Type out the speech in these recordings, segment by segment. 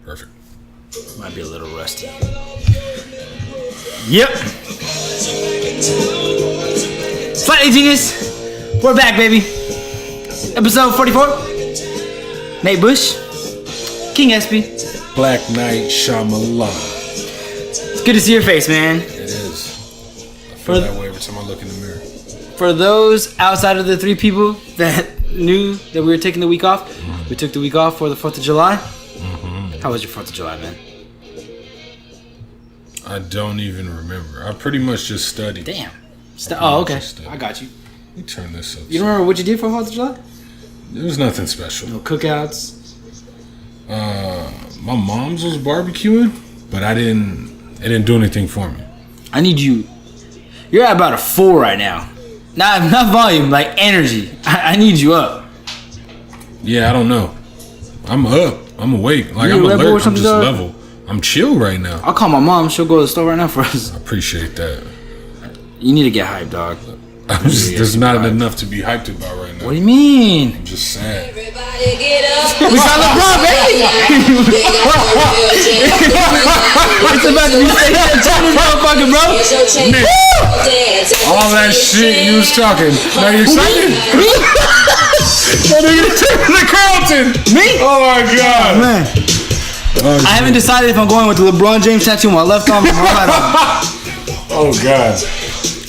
Perfect. Might be a little rusty. Yep. Slightly Genius. We're back, baby. Episode 44. Nate Bush. King SB. Black Knight Shyamalan. It's good to see your face, man. It is. I feel that way every time I look in the mirror. For those outside of the 3 people that knew that we were taking the week off, we took the week off for the 4th of July. How was your 4th of July, man? I don't even remember. I pretty much just studied. Damn. Oh, okay. I got you. Let me turn this up. You don't remember what you did for 4th of July? There was nothing special. No cookouts? My mom's was barbecuing, but it didn't do anything for me. I need you. You're at about a 4 right now. Not volume, like energy. I need you up. Yeah, I don't know. I'm up. I'm awake. Like, I'm alert. I'm just level. I'm chill right now. I'll call my mom. She'll go to the store right now for us. I appreciate that. You need to get hyped, dog. There's not enough to be hyped about right now. What do you mean? I'm just sad. Everybody get up. We got LeBron, baby. It's about to be this motherfucker, bro. All that shit you was talking. Now you excited? That nigga took the Carlton. Me? Oh my god. Man. I haven't decided if I'm going with the LeBron James tattoo on my left arm or my right arm. Oh god.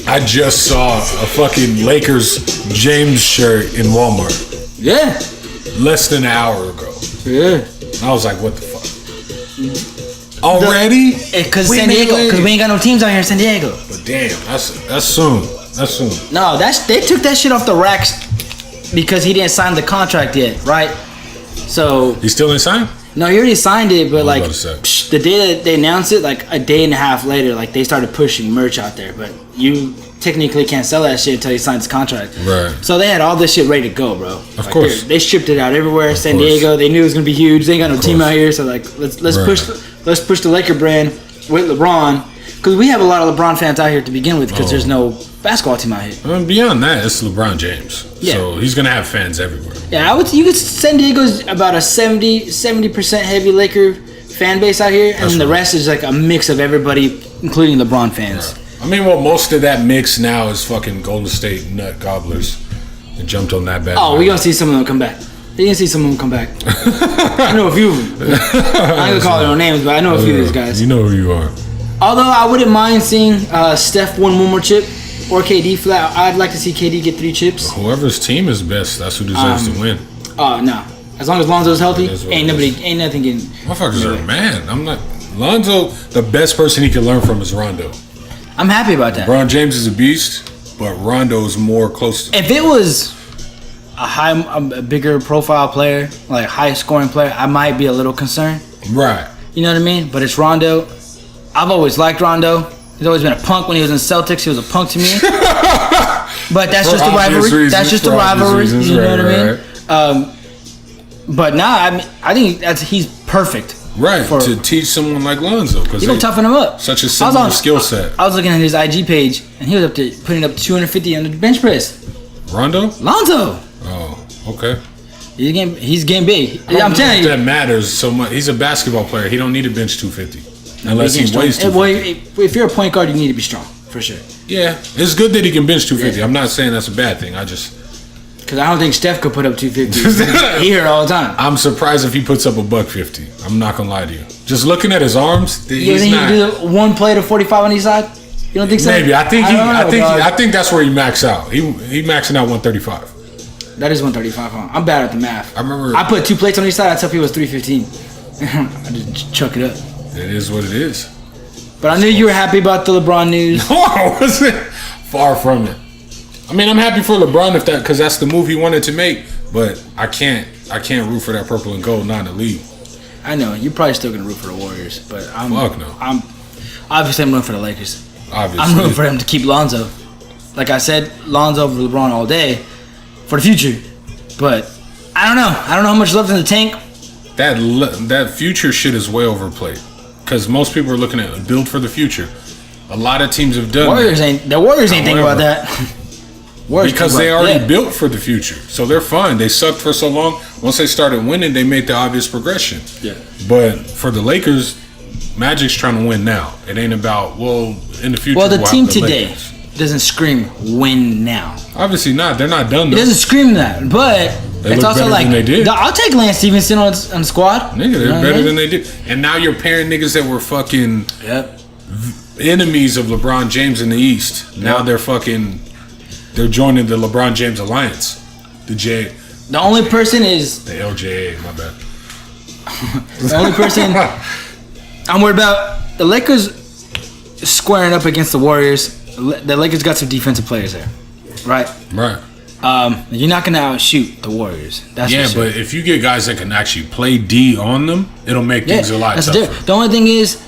I just saw a fucking Lakers James shirt in Walmart. Yeah. Less than an hour ago. Yeah. I was like, what the fuck? Already? Because San Diego. Because we ain't got no teams out here in San Diego. But damn, that's soon. That's soon. No, they took that shit off the racks because he didn't sign the contract yet, right? So He still ain't signed? no, he already signed it, but like about to say. the day that they announced it, like a day and a half later, like they started pushing merch out there. But you technically can't sell that shit until he signs his contract. Right. So they had all this shit ready to go, bro. Of course. They shipped it out everywhere. San course. Diego, they knew it was gonna be huge. They ain't got no team out here, so like let's push the Laker brand with LeBron, because we have a lot of LeBron fans out here to begin with, because there's no basketball team out here. I mean, beyond that, it's LeBron James. Yeah. So he's gonna have fans everywhere. Yeah, San Diego's about a 70% heavy Laker fan base out here, and then the rest is like a mix of everybody, including LeBron fans. Right. I mean, well, most of that mix now is fucking Golden State nut gobblers that jumped on that bad. Oh, we gonna see some of them come back. You're gonna see some of them come back. I know a few of them. I ain't gonna call their own names, but I know a few of these guys. You know who you are. Although I wouldn't mind seeing Steph win one more chip, or KD flat. I'd like to see KD get 3 chips. Whoever's team is best, that's who deserves to win. No. As long as Lonzo's healthy, ain't nothing getting. Motherfuckers are mad. I'm not. Lonzo, the best person he can learn from is Rondo. I'm happy about that. LeBron James is a beast, but Rondo is more close to. If it was a bigger profile player, like high scoring player, I might be a little concerned. Right. You know what I mean? But it's Rondo. I've always liked Rondo. He's always been a punk. When he was in Celtics, he was a punk to me. But that's just a rivalry. That's just a rivalry. You know what I mean? But I think he's perfect. Right, to teach someone like Lonzo. He's gonna toughen him up. Such a similar skill set. I was looking at his IG page, and he was putting up 250 on the bench press. Rondo? Lonzo. Oh, okay. He's getting big. I'm telling you. That matters so much. He's a basketball player. He don't need to bench 250. Unless he weighs 250. If you're a point guard, you need to be strong, for sure. Yeah, it's good that he can bench 250. Yeah. I'm not saying that's a bad thing. Because I don't think Steph could put up 250. He hear it all the time. I'm surprised if he puts up $150. I'm not gonna lie to you. Just looking at his arms, he's not. You think he do one play to 45 on each side? You don't think so? Maybe. I think that's where he maxed out. He maxing out 135. That is 135. Huh? I'm bad at the math. I remember. I put 2 plates on each side. I tell people it was 315. I just chuck it up. It is what it is. But I knew you were happy about the LeBron news. No, I wasn't. Far from it. I mean, I'm happy for LeBron because that's the move he wanted to make. But I can't root for that purple and gold not in the league. I know you're probably still gonna root for the Warriors, but Fuck no. I'm rooting for the Lakers. Obviously, I'm rooting for him to keep Lonzo. Like I said, Lonzo over LeBron all day for the future. But I don't know. I don't know how much left in the tank. That future shit is way overplayed because most people are looking at build for the future. A lot of teams have done. The Warriors ain't thinking about that. Because they already built for the future. So they're fine. They sucked for so long. Once they started winning, they made the obvious progression. Yeah. But for the Lakers, Magic's trying to win now. It ain't about, in the future. Well, the team today doesn't scream win now. Obviously not. They're not done, though. It doesn't scream that. But it's also like, I'll take Lance Stevenson on the squad. Nigga, they're better than they did. And now you're pairing niggas that were fucking enemies of LeBron James in the East. Now they're joining the LeBron James Alliance. The only person is... The LJA, my bad. The only person I'm worried about, the Lakers squaring up against the Warriors. The Lakers got some defensive players there. Right? Right. You're not going to outshoot the Warriors. That's for sure. But if you get guys that can actually play D on them, it'll make things a lot tougher. The only thing is,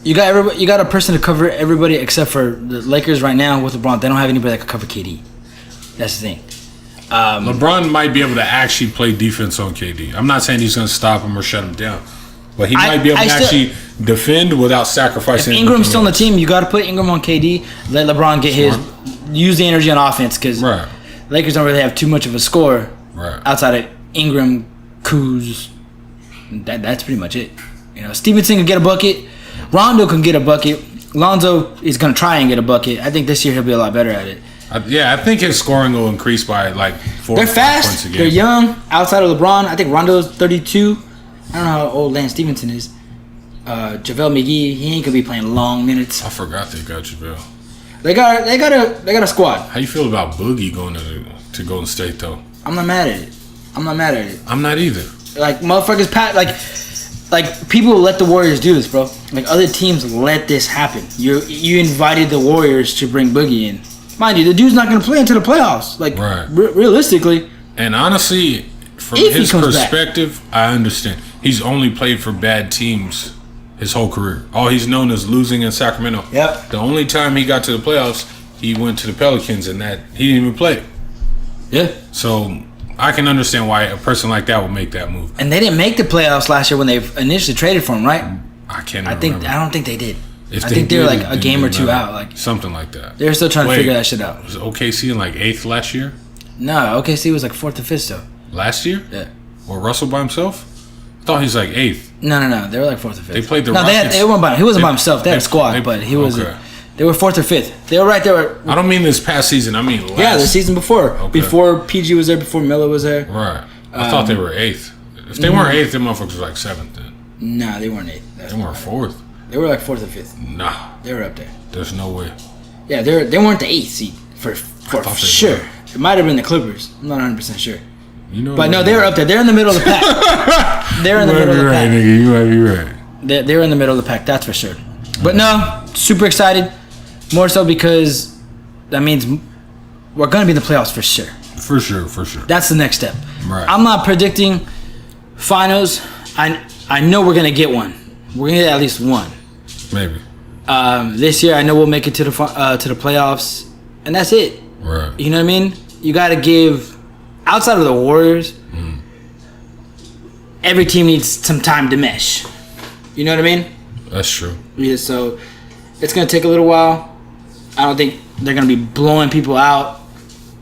you got a person to cover everybody except for the Lakers right now with LeBron. They don't have anybody that can cover KD. That's the thing. LeBron might be able to actually play defense on KD. I'm not saying he's going to stop him or shut him down, but he might be able to actually defend without sacrificing. If Ingram's still on the team, you got to put Ingram on KD. Let LeBron get use the energy on offense because Lakers don't really have too much of a score outside of Ingram, Kuz. That's pretty much it. Stevenson can get a bucket. Rondo can get a bucket. Lonzo is going to try and get a bucket. I think this year he'll be a lot better at it. I think his scoring will increase by like 4 They're fast. Points a game. They're young. Outside of LeBron, I think Rondo's 32. I don't know how old Lance Stevenson is. JaVale McGee, he ain't gonna be playing long minutes. I forgot they got JaVale. They got a squad. How you feel about Boogie going to Golden State though? I'm not mad at it. I'm not either. Like motherfuckers, like people let the Warriors do this, bro. Like other teams let this happen. You invited the Warriors to bring Boogie in. Mind you, the dude's not gonna play until the playoffs. Like realistically. And honestly, from his perspective, I understand. He's only played for bad teams his whole career. All he's known is losing in Sacramento. Yep. The only time he got to the playoffs, he went to the Pelicans, and that he didn't even play. Yeah. So I can understand why a person like that would make that move. And they didn't make the playoffs last year when they initially traded for him, right? I can't remember. I don't think they did. I think they were like a game or two out, like something like that. They're still trying to figure that shit out. Was OKC in like 8th last year? No, OKC was like 4th or 5th still. Last year? Yeah. Or Russell by himself? I thought he's like 8th. No. They were like 4th or 5th. They played the Rockets. He wasn't by himself. They had a squad, but he was. They were 4th or 5th. They were right there. I don't mean this past season. I mean last. The season before. Okay. Before PG was there. Before Miller was there. Right. I thought they were 8th. If they weren't 8th, them motherfuckers were like 7th then. Nah, they weren't 8th. They weren't 4th. They were like 4th or 5th. Nah. They were up there. There's no way. Yeah, they weren't the 8th seed for sure. It might have been the Clippers. I'm not 100% sure. But no, they were up there. They're in the middle of the pack. They're in the middle of the pack. Nigga. You might be right. They're in the middle of the pack. That's for sure. But no, super excited. More so because that means we're gonna be in the playoffs for sure. For sure. That's the next step. Right. I'm not predicting finals. I know we're gonna get one. We're gonna get at least one. Maybe. This year, I know we'll make it to the playoffs, and that's it. Right. You know what I mean? You got to give. Outside of the Warriors, every team needs some time to mesh. You know what I mean? That's true. Yeah. So it's gonna take a little while. I don't think they're gonna be blowing people out.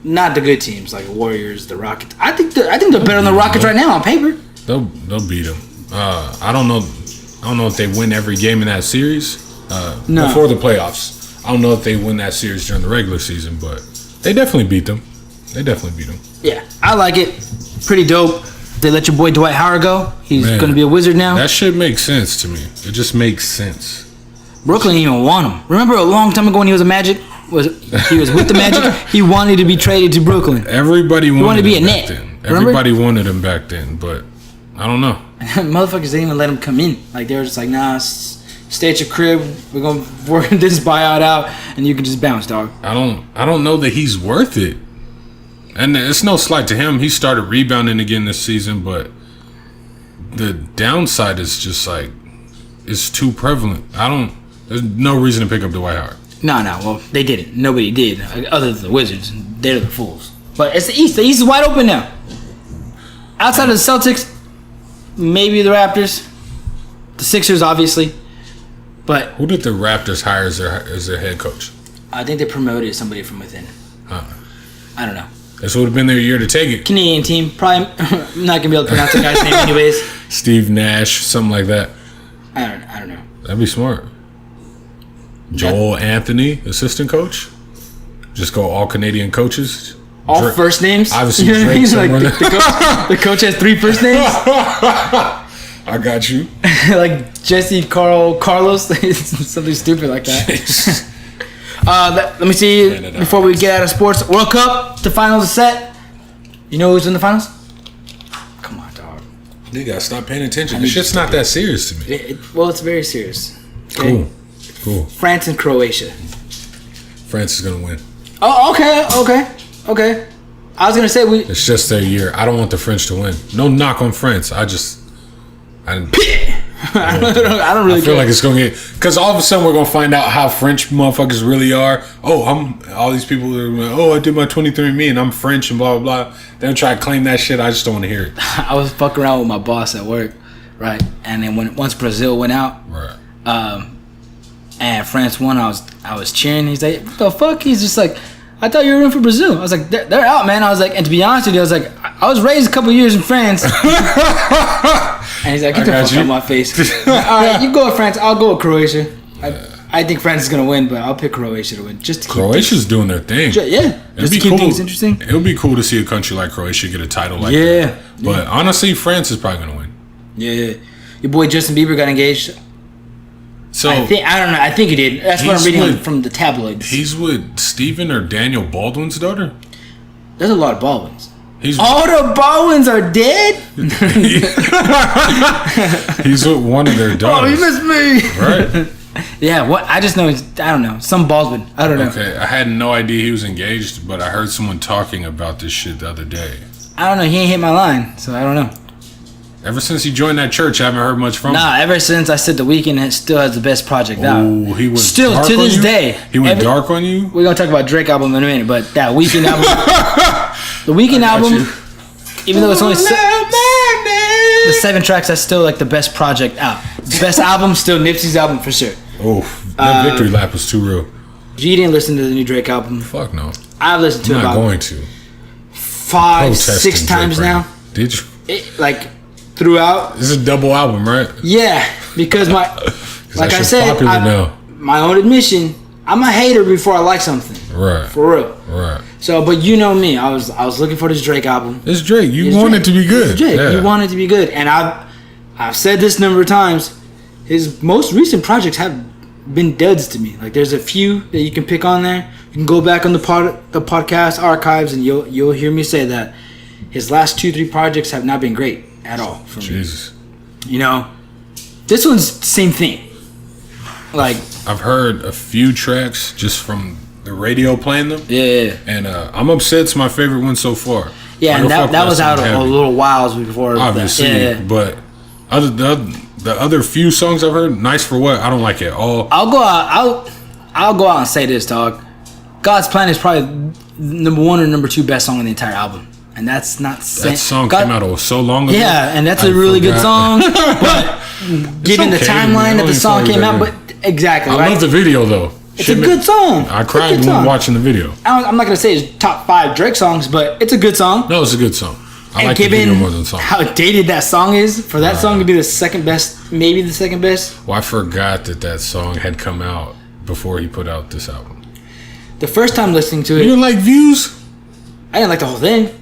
Not the good teams like the Warriors, the Rockets. I think they're better than the Rockets right now on paper. They'll beat them. I don't know if they win every game in that series before the playoffs. I don't know if they win that series during the regular season, but they definitely beat them. Yeah, I like it. Pretty dope. They let your boy Dwight Howard go. He's going to be a Wizard now. That shit makes sense to me. It just makes sense. Brooklyn didn't even want him. Remember a long time ago when he was a Magic? He was with the Magic. He wanted to be traded to Brooklyn. Everybody wanted to be him a back net. then. Remember? Everybody wanted him back then, but I don't know. Motherfuckers didn't even let him come in. Like they were just like, nah, stay at your crib. We're gonna work this buyout out, and you can just bounce, dog. I don't know that he's worth it. And it's no slight to him. He started rebounding again this season, but the downside is just like it's too prevalent. There's no reason to pick up Dwight Howard. No. Well, they didn't. Nobody did, other than the Wizards. They're the fools. But it's the East. The East is wide open now. Outside of the Celtics, maybe the Raptors, the Sixers, obviously. But who did the Raptors hire as their head coach? I think they promoted somebody from within. I don't know. This would have been their year to take it. Canadian team. Probably I'm not going to be able to pronounce the guy's name anyways. Steve Nash, something like that. I don't know. That'd be smart. Joel Anthony, assistant coach. Just go all Canadian coaches. All first names? Obviously, you know Drake what I mean? Like the coach has 3 first names? I got you. Like Jesse, Carl, Carlos. Something stupid like that. Let me see. Before we get out of sports, World Cup, the finals are set. You know who's in the finals? Come on, dog. You gotta stop paying attention. This shit's not that serious to me. Well, it's very serious. Okay? Cool. France and Croatia. France is gonna win. Oh, okay. I was gonna say It's just their year. I don't want the French to win. No knock on France. I don't really feel like it's gonna get, because all of a sudden we're gonna find out how French motherfuckers really are. All these people are I did my 23andMe and I'm French and blah blah blah. They'll try to claim that shit. I just don't want to hear it. I was fucking around with my boss at work, right? And then once Brazil went out, right, and France won, I was cheering. He's like, "What the fuck?" He's just like, "I thought you were rooting for Brazil." I was like, "They're out, man." I was like, and to be honest with you, I was like, I was raised a couple years in France. And he's like, "Get the fuck out of my face." All right, you go with France. I'll go with Croatia. I think France is gonna win, but I'll pick Croatia to win. Just to keep Croatia's doing their thing. Yeah, just to keep things interesting. It would be cool to see a country like Croatia get a title like that. But honestly, France is probably gonna win. Yeah. Your boy Justin Bieber got engaged. So I don't know. I think he did. That's what I'm reading from the tabloids. He's with Stephen or Daniel Baldwin's daughter. There's a lot of Baldwins. All the Baldwins are dead? He's with one of their daughters. Oh, he missed me. Right. Yeah, what? I just know, I don't know. Some Baldwin. I don't know. Okay, I had no idea he was engaged, but I heard someone talking about this shit the other day. I don't know. He ain't hit my line, so I don't know. Ever since he joined that church, I haven't heard much from him. Nah, ever since I said The Weeknd still has the best project out. Ooh, he was still dark to this on you? day. He went dark on you? We're going to talk about Drake album in a minute, but that Weeknd album. The Weeknd album, even though it's only the 7 tracks, that's still like the best project out. The best album, still Nipsey's album for sure. Oh, that victory lap was too real. G didn't listen to the new Drake album. Fuck no. I've listened to it about going to 5-6 times now. Did you? Throughout. This is a double album, right? Yeah, because like I said, my own admission, I'm a hater before I like something. Right. For real. Right. So, but you know me, I was looking for this Drake album. It's Drake. You want it to be good. It's Drake. Yeah. You want it to be good, and I've said this a number of times. His most recent projects have been duds to me. Like there's a few that you can pick on there. You can go back on the podcast archives, and you'll hear me say that his last 2-3 projects have not been great at all for me. Jesus. You know, this one's the same thing. Like I've heard a few tracks just from the radio playing them. Yeah. And I'm upset. It's my favorite one so far. Yeah, and that was out a little while before. Obviously, but the other few songs I've heard, Nice for What, I don't like it at all. I'll go out and say this, dog. God's Plan is probably number 1 or number 2 best song on the entire album. And that's not saying... That song came out so long ago. Yeah, and that's a really good song. But given the timeline that the song came out... But exactly, I love the video, though. It's a good song. I cried when watching the video. I'm not going to say it's top 5 Drake songs, but it's a good song. No, it's a good song. I like the video more than the song. How dated that song is, for that song to be the second best, maybe the second best. Well, I forgot that song had come out before he put out this album. The first time listening to it... You didn't like Views? I didn't like the whole thing.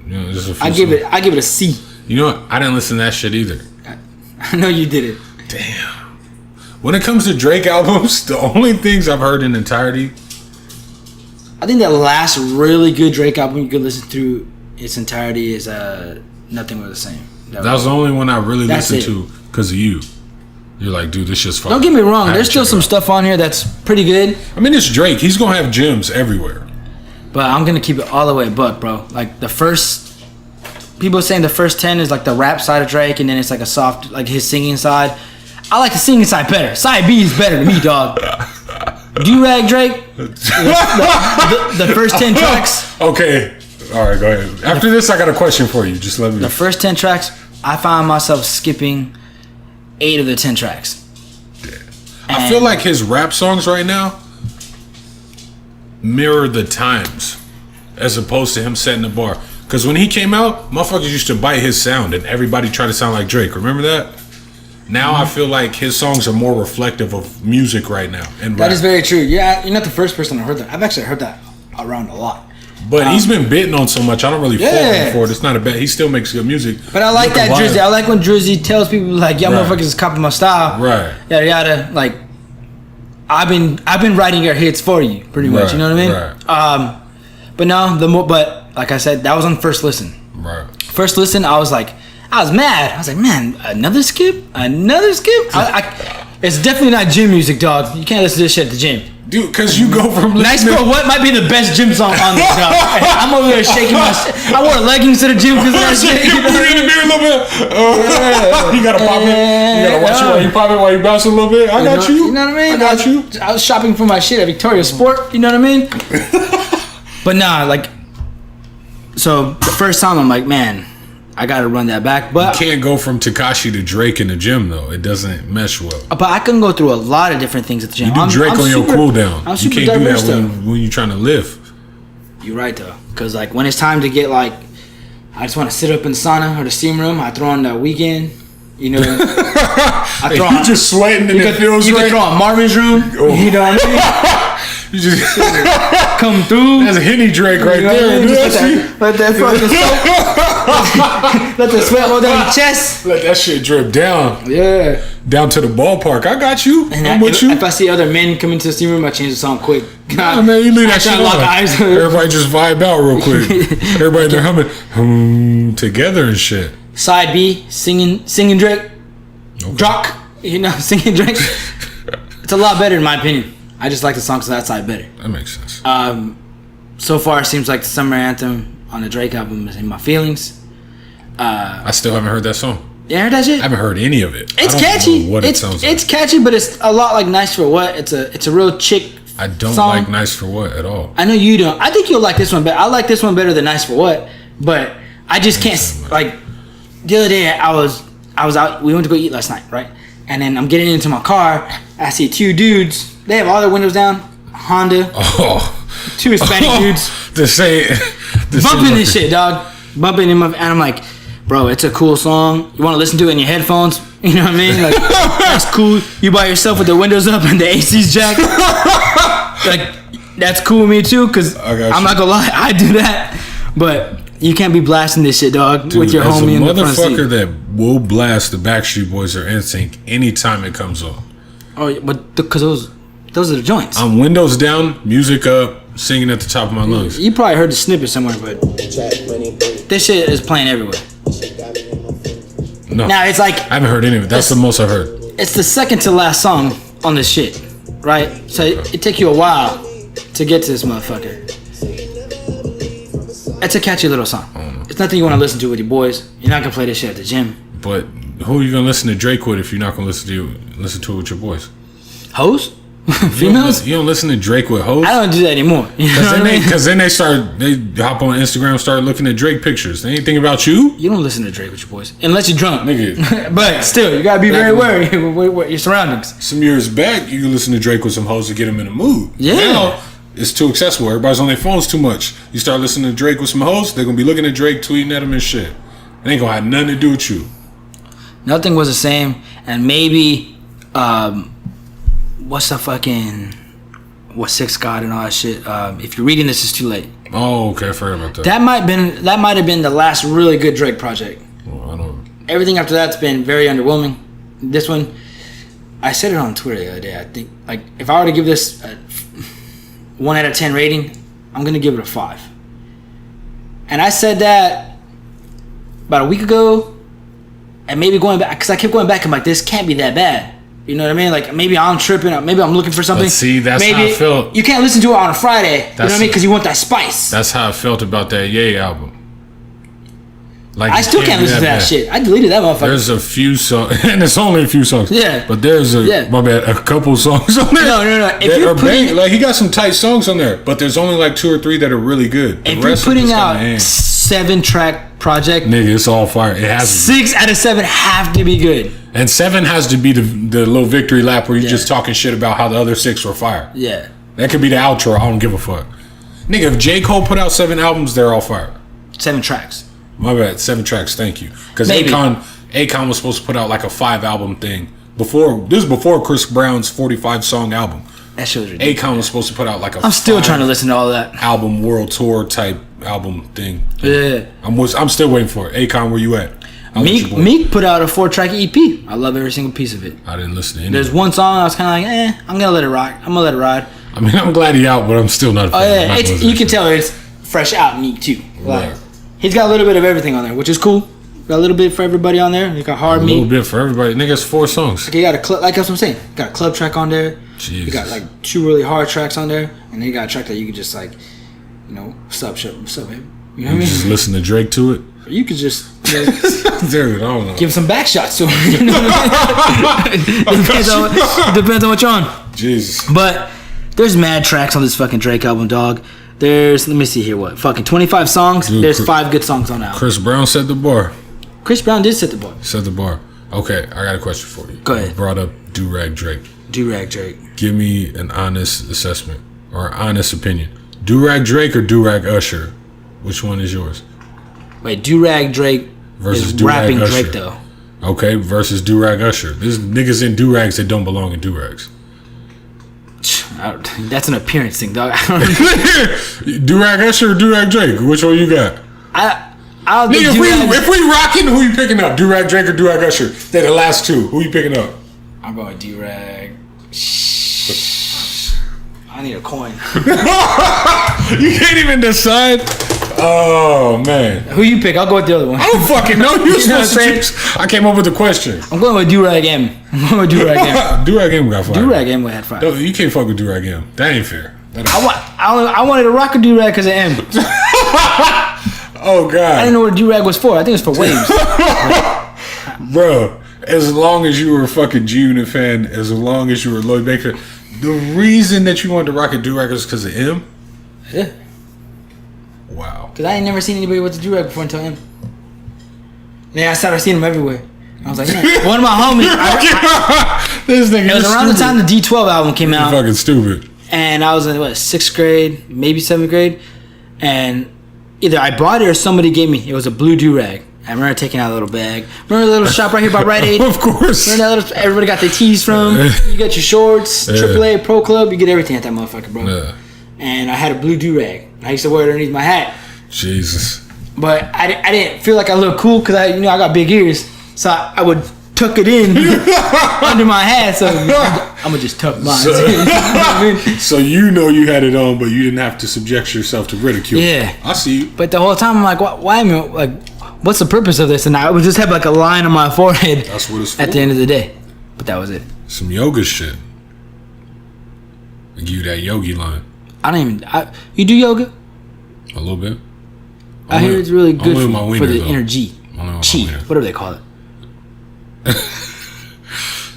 You know, just a few I give it a C. You know what? I didn't listen to that shit either. I know you did it. Damn. When it comes to Drake albums, the only things I've heard in entirety... I think the last really good Drake album you could listen through its entirety is Nothing Was the Same. That was the only one I really listened to because of you. You're like, dude, this shit's fun. Don't get me wrong. There's still some stuff on here that's pretty good. I mean, it's Drake. He's going to have gems everywhere. But I'm going to keep it all the way buck, bro. Like, the first... People are saying the first 10 is like the rap side of Drake, and then it's like a soft, like his singing side. I like the singing side better. Side B is better to me, dog. Do-Rag Drake, the first 10 tracks. Okay. All right, go ahead. After this, I got a question for you. Just let me... The first 10 tracks, I found myself skipping 8 of the 10 tracks. Yeah. I feel like his rap songs right now mirror the times. as opposed to him setting the bar. Because when he came out, motherfuckers used to bite his sound, and everybody tried to sound like Drake. Remember that? Now I feel like his songs are more reflective of music right now. And that is very true. Yeah, you're not the first person to heard that. I've actually heard that around a lot. But he's been bitten on so much. I don't really fault him for it. It's not a bad. He still makes good music. But I like that Drizzy. I like when Drizzy tells people like, "Y'all motherfuckers is copying my style." Right. Yada yada. Like, I've been writing your hits for you, pretty much. You know what I mean? Right. But no, but like I said, that was on first listen. Right. First listen, I was mad. I was like, man, another skip. It's definitely not gym music, dog. You can't listen to this shit at the gym. Dude, because you go from Nice for What might be the best gym song on this, dog. I'm over there shaking my shit. I wore leggings to the gym because of that shit. You put it in the mirror a little bit. You gotta pop it. You gotta watch it while you pop it, while you bounce a little bit. I got you. You know what I mean? I got you. I was shopping for my shit at Victoria's Sport. You know what I mean? But nah, like, so the first time I'm like, man, I gotta run that back. But you can't go from Tekashi to Drake in the gym though. It doesn't mesh well. But I can go through a lot of different things at the gym. You do Drake on your cool down. You can't do that when you're trying to lift. You're right though, because like when it's time to get like, I just want to sit up in the sauna or the steam room. I throw on the Weekend. You know, I throw on. You just sweating and it feels you right. You can throw on Marvin's Room. Oh. You know what I mean? You just come through. That's a Henny Drake right there. Let that fucking let the sweat roll down your chest. Let that shit drip down. Yeah. Down to the ballpark. I got you. And I'm with you. If I see other men come into the steam room, I change the song quick. Nah, man, you leave that shit on. Everybody just vibe out real quick. Everybody they're humming together and shit. Side B, singing Drake. Okay. Jock, you know, singing Drake. It's a lot better in my opinion. I just like the songs on that side better. That makes sense. So far, it seems like the summer anthem on the Drake album is In My Feelings. I still haven't heard that song. You heard that shit? I haven't heard any of it. It's catchy. What it sounds like. It's catchy, but it's a lot like Nice for What. It's a real chick. I don't song. like Nice for What at all. I know you don't. I think you'll like this one better. I like this one better than Nice for What, but I just can't like. The other day I was out. We went to go eat last night, right? And then I'm getting into my car. I see two dudes. They have all their windows down. Honda. Oh. Two Hispanic dudes. Bumping this shit, dog. Bumping in my, and I'm like, bro, it's a cool song. You want to listen to it in your headphones? You know what I mean? Like, that's cool. You by yourself with the windows up and the AC's jacked. Like, that's cool with me too, because I'm not gonna lie, I do that. But you can't be blasting this shit, dog, dude, with your homie in the front seat. Motherfucker that will blast the Backstreet Boys or NSYNC anytime it comes on. Oh, but because those are the joints. I'm windows down, music up, singing at the top of my lungs. You probably heard the snippet somewhere, but this shit is playing everywhere. No. Now it's like I haven't heard any of it. That's the most I've heard. It's the second to last song on this shit, right? So it take you a while to get to this motherfucker. It's a catchy little song. It's nothing you want to listen to with your boys. You're not gonna play this shit at the gym. But who are you gonna listen to Drake with if you're not gonna listen to it with your boys? Hoes? Females? You don't listen to Drake with hoes? I don't do that anymore. Because then they hop on Instagram, start looking at Drake pictures. They ain't thinking about you. You don't listen to Drake with your boys unless you're drunk, nigga. But still, you gotta be very wary with your surroundings. Some years back, you can listen to Drake with some hoes to get him in the mood. Yeah. Now, it's too accessible. Everybody's on their phones too much. You start listening to Drake with some hoes, they're gonna be looking at Drake, tweeting at him and shit. It ain't gonna have nothing to do with you. Nothing was the same, and maybe what's Six God and all that shit. If you're reading this, it's too late. Oh, okay, I forgot about that. That might have been the last really good Drake project. Well, I don't. Everything after that's been very underwhelming. This one, I said it on Twitter the other day. I think like if I were to give this a 1 out of 10 rating, I'm gonna give it a 5. And I said that about a week ago, and maybe going back because I kept going back. I'm like, this can't be that bad. You know what I mean? Like maybe I'm tripping. Maybe I'm looking for something. But see, that's how I felt. You can't listen to it on a Friday. You know what I mean? Because you want that spice. That's how I felt about that Ye album. Like I still can't listen to that shit. I deleted that motherfucker. There's a few songs, and it's only a few songs. Yeah. But there's a couple songs on there. No. If you're putting, like he got some tight songs on there, but there's only like 2 or 3 that are really good. If you're putting out 7-track project, nigga, it's all fire. It has 6 out of 7 have to be good. And 7 has to be the little victory lap where you're just talking shit about how the other 6 were fire. Yeah. That could be the outro. I don't give a fuck. Nigga, if J. Cole put out 7 albums, they're all fire. 7 tracks. My bad, 7 tracks. Thank you. Because Akon was supposed to put out like a 5-album thing before. This is before Chris Brown's 45-song album. That shit was ridiculous. Akon was supposed to put out like a. I'm still trying to listen to all that album world tour type album thing. Yeah, I'm still waiting for it. Akon, where you at? Meek put out a 4-track EP. I love every single piece of it. I didn't listen to any. There's one song I was kind of like, I'm gonna let it rock. I'm gonna let it ride. I mean, I'm glad he out, but I'm still not a fan. Oh yeah, you can tell it's fresh out Meek too. Like, he's got a little bit of everything on there, which is cool. Got a little bit for everybody on there. You got hard Meek. A little bit for everybody. Nigga, it's 4 songs. Okay, you got like that's what I'm saying. Got a club track on there. Jesus. You got like 2 really hard tracks on there, and then you got a track that you can just like, what's up, babe? You know what I mean? Just listen to Drake to it. Or you could just dude, I don't know. Give some back shots to him. Depends on what you're on. Jesus. But there's mad tracks on this fucking Drake album, dog. There's, let me see here, what? Fucking 25 songs. Dude, there's 5 good songs on that. Chris Brown set the bar. Chris Brown did set the bar. Set the bar. Okay, I got a question for you. Go ahead. You brought up Do-Rag Drake. Do-Rag Drake. Give me an honest assessment or honest opinion. Do-Rag Drake or Do-Rag Usher? Which one is yours? Wait, Do-Rag Drake versus is rapping Usher. Drake though. Okay, versus Do-Rag Usher. There's niggas in do-rags that don't belong in do-rags. That's an appearance thing, dog. Do-Rag Usher or Do-Rag Drake? Which one you got? I'll nigga, if we rocking, who you picking up? Do-Rag Drake or Do-Rag Usher? They're the last 2. Who you picking up? I'm going Do-Rag. I need a coin. You can't even decide. Oh man. Who you pick? I'll go with the other one. I don't fucking know. You're supposed to choose. I came up with the question. I'm going with Do-Rag M. I'm going with Do-Rag M. Do-Rag M got 5. Do-Rag M had 5. No, you can't fuck with Do-Rag M. That ain't fair. I wanted to rock a Do-Rag because of M. Oh God. I didn't know what a Do-Rag was for. I think it's for waves. Bro, as long as you were a fucking G-Unit fan, as long as you were Lloyd Baker, the reason that you wanted to rock a Do-Rag was because of M? Yeah. Wow. Because I ain't never seen anybody with a Do-Rag before until him. Then I started seeing him everywhere. I was like, man. One of my homies. This nigga. It was around the time the D12 album came out. You're fucking stupid. And I was in 6th grade, maybe 7th grade, and either I bought it or somebody gave me. It was a blue do-rag. I remember taking out a little bag. Remember the little shop right here by Rite Aid? Of course. Remember that everybody got their tees from? You got your shorts, AAA, Pro Club. You get everything at that motherfucker, bro. Yeah. And I had a blue do-rag. I used to wear it underneath my hat. Jesus. But I didn't feel like I looked cool because I got big ears, so I would tuck it in under my hat. So I'm gonna just tuck mine. So, so you had it on, but you didn't have to subject yourself to ridicule. Yeah, I see you. But the whole time I'm like, why am I like? What's the purpose of this? And I would just have like a line on my forehead. That's what it's for. At the end of the day. But that was it. Some yoga shit. I give you that yogi line. You do yoga? A little bit. I hear it's really good for the energy. Chi, whatever they call it.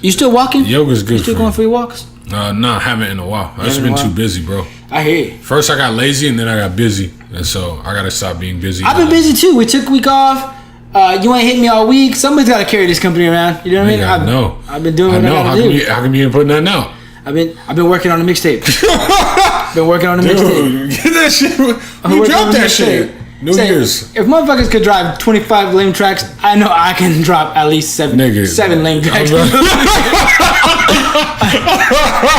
You still walking? Yoga's good. You still going for your walks? Nah, I haven't in a while. I've just been too busy, bro. I hear you. First I got lazy and then I got busy. And so I gotta stop being busy. I've been busy too. We took a week off. You ain't hit me all week. Somebody's gotta carry this company around. You know what I mean? I know. I've been doing what I gotta do. How come you didn't put nothing out? I've been working on a mixtape. Been working on a mixtape. Get that shit. You dropped that shit. New Year's. If motherfuckers could drive 25 lame tracks, I know I can drop at least 7 lame tracks.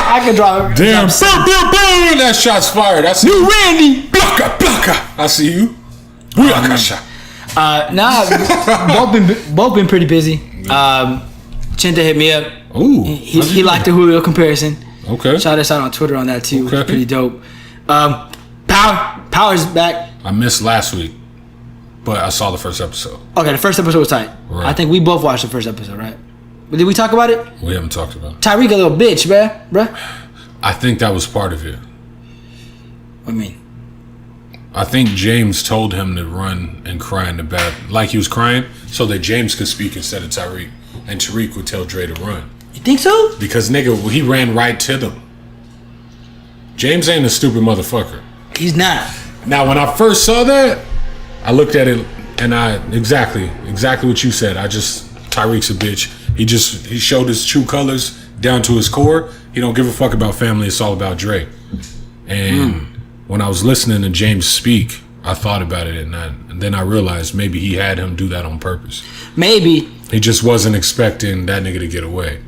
I can drop. Damn. That shot's fired. That's New Randy. Blocka. I see you. Both been pretty busy. Chinta hit me up. Ooh. He liked the Julio comparison. Okay. Shout us out on Twitter on that too. Okay. Pretty dope. Power's back. I missed last week, but I saw the first episode. Okay, the first episode was tight. Right. I think we both watched the first episode, right? But did we talk about it? We haven't talked about it. Tyreek a little bitch, bruh. I think that was part of it. What do you mean? I think James told him to run and cry in the back, like he was crying, so that James could speak instead of Tyreek, and Tariq would tell Dre to run. You think so? Because nigga, he ran right to them. James ain't a stupid motherfucker. He's not. Now, when I first saw that, I looked at it and exactly what you said. Tyreek's a bitch. He showed his true colors down to his core. He don't give a fuck about family. It's all about Dre. And when I was listening to James speak, I thought about it, and then I realized maybe he had him do that on purpose. Maybe he just wasn't expecting that nigga to get away.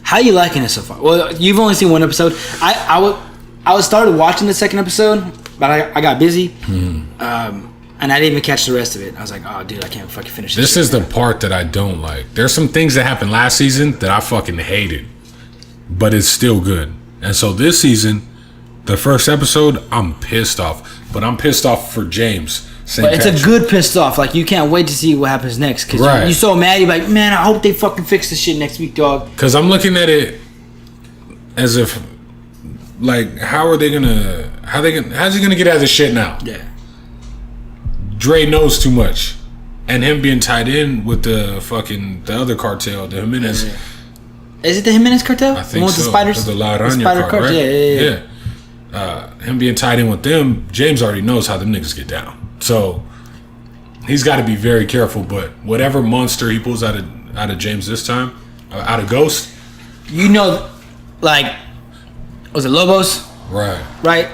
How you liking it so far? Well, you've only seen one episode. I started watching the second episode, but I got busy, and I didn't even catch the rest of it. I was like, oh, dude, I can't fucking finish this. This is the part that I don't like. There's some things that happened last season that I fucking hated, but it's still good. And so this season, the first episode, I'm pissed off. But I'm pissed off for James. But it's a good pissed off. Like, you can't wait to see what happens next. Because you're so mad. You're like, man, I hope they fucking fix this shit next week, dog. Because I'm looking at it as if, like, how's he gonna get out of this shit now? Yeah. Dre knows too much. And him being tied in with the other cartel, the Jimenez. Yeah. Is it the Jimenez cartel? I think so. The spiders? The La Araña cartel, right? Yeah. Him being tied in with them, James already knows how them niggas get down. So he's got to be very careful. But whatever monster he pulls out of James this time, out of Ghost, you know, like, was it Lobos? Right.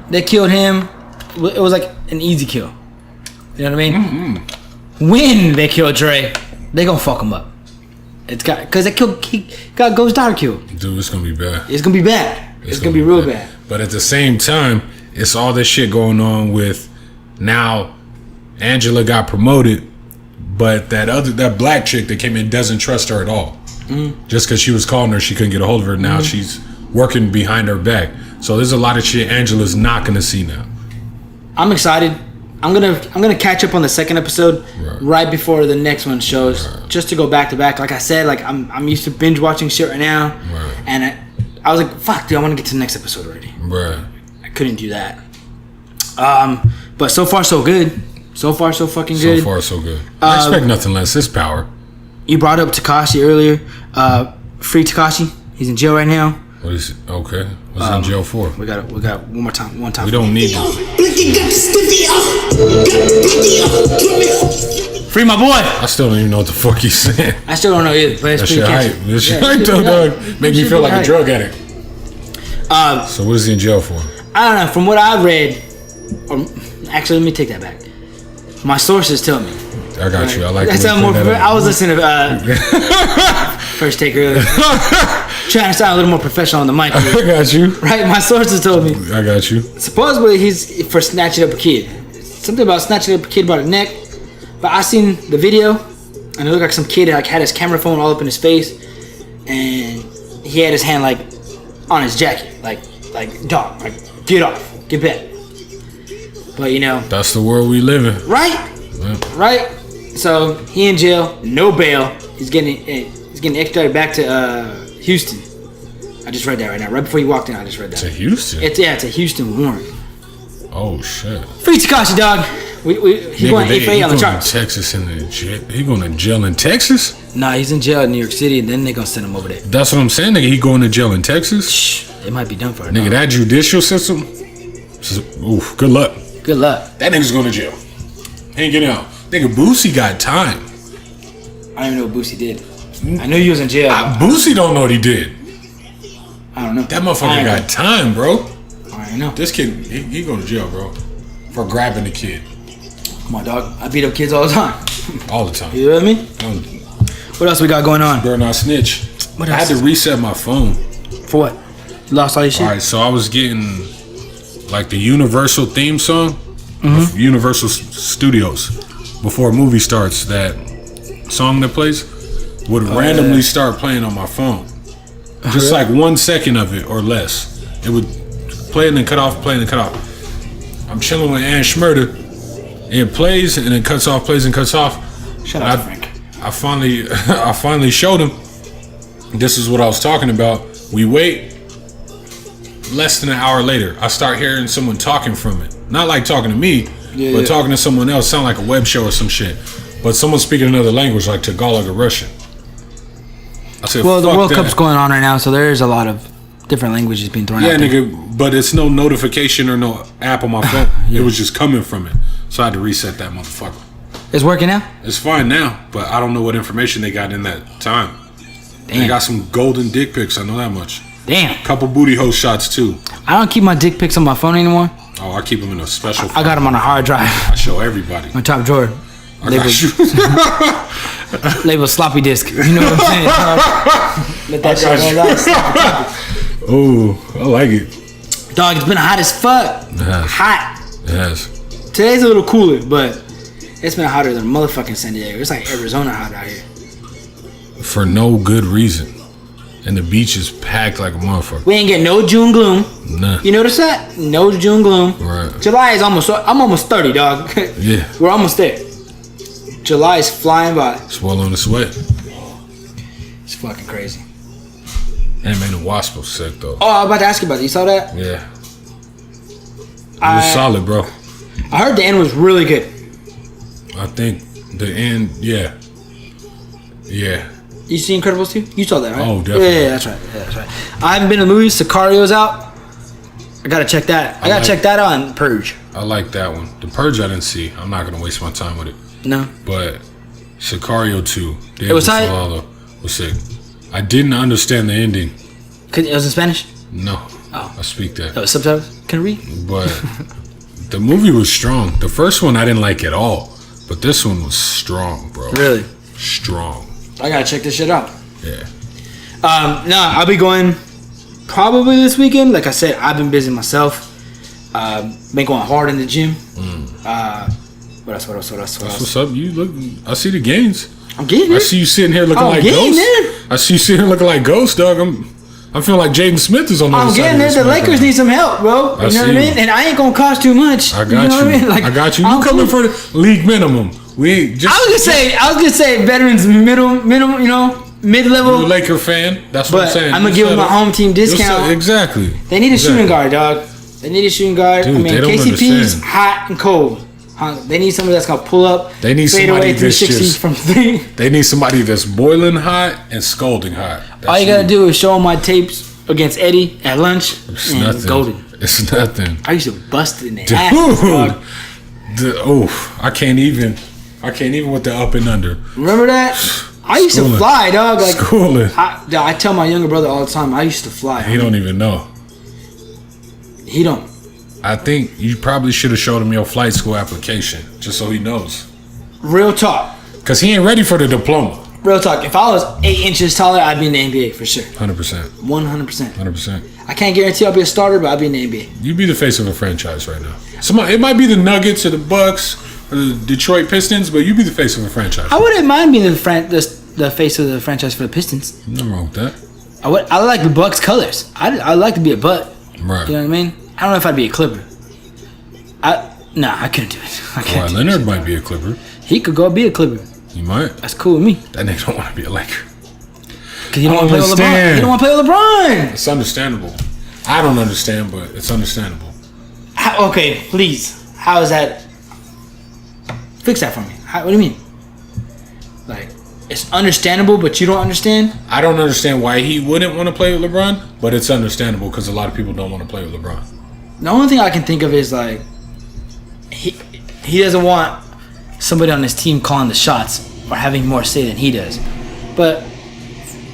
They killed him. It was like an easy kill. You know what I mean? Mm-hmm. When they kill Dre, they gonna fuck him up. He got Ghost's daughter killed. Dude, it's gonna be bad. It's gonna be bad. It's gonna be real bad. But at the same time, it's all this shit going on with now Angela got promoted, but that black chick that came in doesn't trust her at all. Mm-hmm. Just because she was calling her, she couldn't get a hold of her. Now she's working behind her back. So there's a lot of shit Angela's not gonna see now. I'm excited. I'm gonna catch up on the second episode right before the next one shows, just to go back to back. Like I said, like I'm used to binge watching shit right now, and I was like, fuck, dude, I want to get to the next episode already. Right. I couldn't do that. But so far so good. So far so fucking good. So far so good. I expect nothing less. It's power. You brought up Tekashi earlier. Free Tekashi. He's in jail right now. What is it? Okay. What's he in jail for? We got one time. We don't need to. Free my boy. I still don't even know what the fuck he's saying. I still don't know either. But it's that pretty shit hype. That shit hype though, dog. Make me feel like a drug addict. So what is he in jail for? I don't know. From what I read, actually, let me take that back. My sources tell me. I got you. I like that. I was listening to First Take earlier. Trying to sound a little more professional on the mic. I got you. Right, my sources told me. I got you. Supposedly he's for snatching up a kid. Something about snatching up a kid by the neck. But I seen the video, and it looked like some kid had his camera phone all up in his face, and he had his hand like on his jacket, like dog, like get off, get back. But you know, that's the world we live in. Right? Yeah. Right? So he in jail, no bail. He's getting extradited back to Houston. I just read that right now. Right before you walked in, I just read that. To Houston? It's a Houston warrant. Oh shit. Free Tekashi, dog. He going 8 on the charts. Texas in the jail. He going to jail in Texas? Nah, he's in jail in New York City, and then they gonna send him over there. That's what I'm saying, nigga. He going to jail in Texas? Shh, it might be done for it. Nigga, that judicial system. Oof. Good luck. Good luck. That nigga's going to jail. He ain't getting out. Nigga, Boosie got time. I don't even know what Boosie did. I knew he was in jail. Boosie don't know what he did. I don't know. That motherfucker got time, bro. I know. This kid, he going to jail, bro, for grabbing the kid. Come on, dog. I beat up kids all the time. All the time. You know what I mean? What else we got going on? Better not snitch. What else? I had to reset my phone. For what? You lost all your shit? All right, so I was getting like the Universal theme song, Universal Studios. Before a movie starts, that song that plays would randomly start playing on my phone. Just like 1 second of it or less. It would play and then cut off, play and then cut off. I'm chilling with Ann Schmurda. It plays and then cuts off, plays and cuts off. Shut up, Frank. I finally showed him. This is what I was talking about. We wait. Less than an hour later, I start hearing someone talking from it. Not like talking to me, but talking to someone else. Sound like a web show or some shit. But someone speaking another language, like Tagalog or Russian. I said, well, the World Cup's going on right now, so there is a lot of different languages being thrown out there. Yeah, nigga, but it's no notification or no app on my phone. It was just coming from it. So I had to reset that motherfucker. It's working now? It's fine now, but I don't know what information they got in that time. Damn. They got some golden dick pics, I know that much. Damn. Couple booty hole shots, too. I don't keep my dick pics on my phone anymore. Oh, I keep them in a special. I got them on a hard drive. I show everybody. My top drawer. Label sloppy disk. You know what I'm saying? Let that shit roll. Oh, I like it. Dog, it's been hot as fuck. It has. Hot. It has. Today's a little cooler, but it's been hotter than motherfucking San Diego. It's like Arizona hot out here. For no good reason. And the beach is packed like a motherfucker. We ain't getting no June gloom. Nah. You notice that? No June gloom. Right. July is I'm almost 30, dog. Yeah. We're almost there. July is flying by. Swallowing the sweat. It's fucking crazy. And man, the wasp was sick though. Oh, I was about to ask you about that. You saw that? Yeah. It was solid, bro. I heard the end was really good. I think the end, yeah. Yeah. You see Incredibles 2? You saw that, right? Oh, definitely. Yeah, that's right. Yeah, that's right. I haven't been to the movies. Sicario's out. I gotta check that. I gotta check that out and Purge. I like that one. The Purge I didn't see. I'm not gonna waste my time with it. No. But Sicario 2. It was tight. Was sick. I didn't understand the ending. It was in Spanish? No. Oh. I speak that. Oh, subtitles? Can I read? But the movie was strong. The first one I didn't like at all. But this one was strong, bro. Really? Strong. I gotta check this shit out. Yeah. I'll be going probably this weekend. Like I said, I've been busy myself. Been going hard in the gym. What else? That's what's up. You look. I see the gains. I'm getting it. I see you sitting here looking like Ghost. I see you sitting here looking like Ghost, dog. I'm feeling like Jaden Smith is on the other side. I'm getting it. The Lakers need some help, bro. You know what I mean? And I ain't gonna cost too much. I got you. Know what I mean? Like, I got you. You coming for the league minimum? We ain't just. I was gonna say veterans middle. You know, mid-level. You're a Laker fan. That's what I'm saying. I'm gonna give them a home team discount. Exactly. They need a shooting guard, dog. They need a shooting guard. Dude, I mean, KCP's hot and cold. They need somebody that's gonna pull up. They need somebody that's just from 3. They need somebody that's boiling hot and scalding hot. All you gotta do is show them my tapes against Eddie at lunch. It's and nothing. Golden. It's nothing. I used to bust it in the ass, dog. I can't even with the up and under. Remember that? I used to fly, dog. Like schooling. I tell my younger brother all the time. I used to fly. He don't even know. He don't. I think you probably should have showed him your flight school application just so he knows. Real talk. Cause he ain't ready for the diploma. Real talk. If I was 8 inches taller, I'd be in the NBA for sure. 100%. 100%. 100%. I can't guarantee I'll be a starter, but I'll be in the NBA. You'd be the face of a franchise right now. It might be the Nuggets or the Bucks or the Detroit Pistons, but you'd be the face of a franchise. I wouldn't mind being the face of the franchise for the Pistons. Nothing wrong with that. I like the Bucks colors. I'd like to be a Buck. Right. You know what I mean? I don't know if I'd be a Clipper. I couldn't do it. Kawhi Leonard might be a Clipper. He could go be a Clipper. He might. That's cool with me. That nigga don't want to be a Laker. Because you don't want to play with LeBron. You don't want to play with LeBron. It's understandable. I don't understand, but it's understandable. Okay, please. How is that? Fix that for me. What do you mean? Like, it's understandable, but you don't understand? I don't understand why he wouldn't want to play with LeBron, but it's understandable because a lot of people don't want to play with LeBron. The only thing I can think of is, like, he doesn't want somebody on his team calling the shots or having more say than he does. But